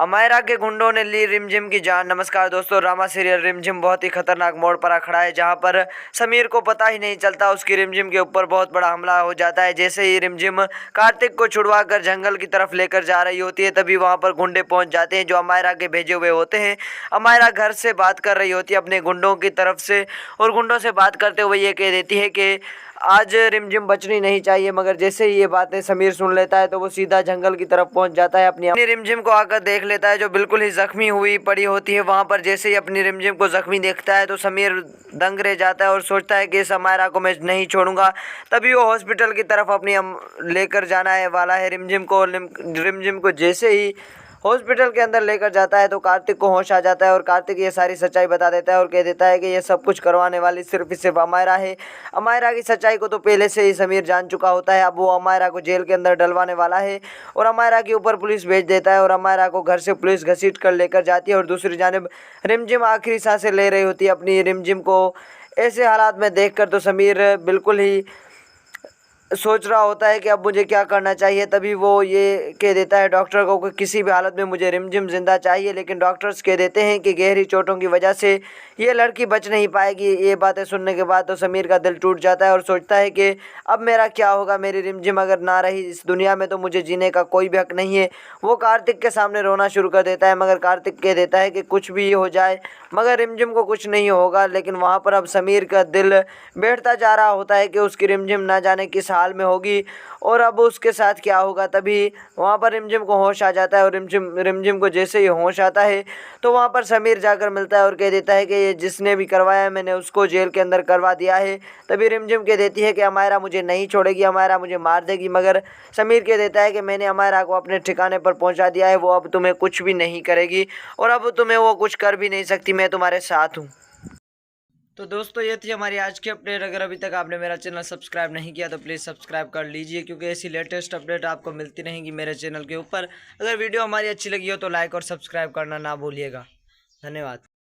अमायरा के गुंडों ने ली रिमझिम की जान। नमस्कार दोस्तों, ड्रामा सीरियल रिमझिम बहुत ही खतरनाक मोड़ पर खड़ा है, जहां पर समीर को पता ही नहीं चलता उसकी रिमझिम के ऊपर बहुत बड़ा हमला हो जाता है। जैसे ही रिमझिम कार्तिक को छुड़वा कर जंगल की तरफ लेकर जा रही होती है, तभी वहां पर गुंडे पहुंच जाते हैं जो अमायरा के भेजे हुए होते हैं। अमायरा घर से बात कर रही होती है अपने गुंडों की तरफ से, और गुंडों से बात करते हुए ये कह देती है कि आज रिमझिम बचनी नहीं चाहिए। मगर जैसे ही ये बातें समीर सुन लेता है तो वो सीधा जंगल की तरफ पहुंच जाता है। अपनी रिमझिम को आकर देख लेता है जो बिल्कुल ही जख्मी हुई पड़ी होती है वहां पर। जैसे ही अपनी रिमझिम को जख्मी देखता है तो समीर दंग रह जाता है और सोचता है कि इस अमायरा को मैं नहीं छोड़ूंगा। तभी वो हॉस्पिटल की तरफ अपनी लेकर जाना है वाला है रिमझिम को। रिमझिम को जैसे ही हॉस्पिटल के अंदर लेकर जाता है तो कार्तिक को होश आ जाता है, और कार्तिक ये सारी सच्चाई बता देता है और कह देता है कि ये सब कुछ करवाने वाली सिर्फ अमायरा है। अमायरा की सच्चाई को तो पहले से ही समीर जान चुका होता है। अब वो अमायरा को जेल के अंदर डलवाने वाला है और अमायरा के ऊपर पुलिस भेज देता है, और अमायरा को घर से पुलिस घसीट कर लेकर जाती है। और दूसरी जानिब रिमझिम आखिरी सांसें ले रही होती है। अपनी रिमझिम को ऐसे हालात में देखकर तो समीर बिल्कुल ही सोच रहा होता है कि अब मुझे क्या करना चाहिए। तभी वो ये कह देता है डॉक्टर को कि किसी भी हालत में मुझे रिमझिम जिंदा चाहिए, लेकिन डॉक्टर्स कह देते हैं कि गहरी चोटों की वजह से ये लड़की बच नहीं पाएगी। ये बातें सुनने के बाद तो समीर का दिल टूट जाता है और सोचता है कि अब मेरा क्या होगा। मेरी रिमझिम अगर ना रही इस दुनिया में तो मुझे जीने का कोई भी हक नहीं है। वो कार्तिक के सामने रोना शुरू कर देता है, मगर कार्तिक कह देता है कि कुछ भी हो जाए मगर रिमझिम को कुछ नहीं होगा। लेकिन वहाँ पर अब समीर का दिल बैठता जा रहा होता है कि उसकी रिमझिम ना जाने किस हाल में होगी और अब उसके साथ क्या होगा। तभी वहाँ पर रिमझिम को होश आ जाता है, और रिमझिम को जैसे ही होश आता है तो वहाँ पर समीर जाकर मिलता है और कह देता है कि ये जिसने भी करवाया मैंने उसको जेल के अंदर करवा दिया है। तभी रिमझिम कह देती है कि अमायरा मुझे नहीं छोड़ेगी, अमायरा मुझे मार देगी। मगर समीर कह देता है कि मैंने अमायरा को अपने ठिकाने पर पहुँचा दिया है, वो अब तुम्हें कुछ भी नहीं करेगी और अब तुम्हें वो कुछ कर भी नहीं सकती, मैं तुम्हारे साथ हूँ। तो दोस्तों, ये थी हमारी आज की अपडेट। अगर अभी तक आपने मेरा चैनल सब्सक्राइब नहीं किया तो प्लीज़ सब्सक्राइब कर लीजिए, क्योंकि ऐसी लेटेस्ट अपडेट आपको मिलती रहेंगी मेरे चैनल के ऊपर। अगर वीडियो हमारी अच्छी लगी हो तो लाइक और सब्सक्राइब करना ना भूलिएगा। धन्यवाद।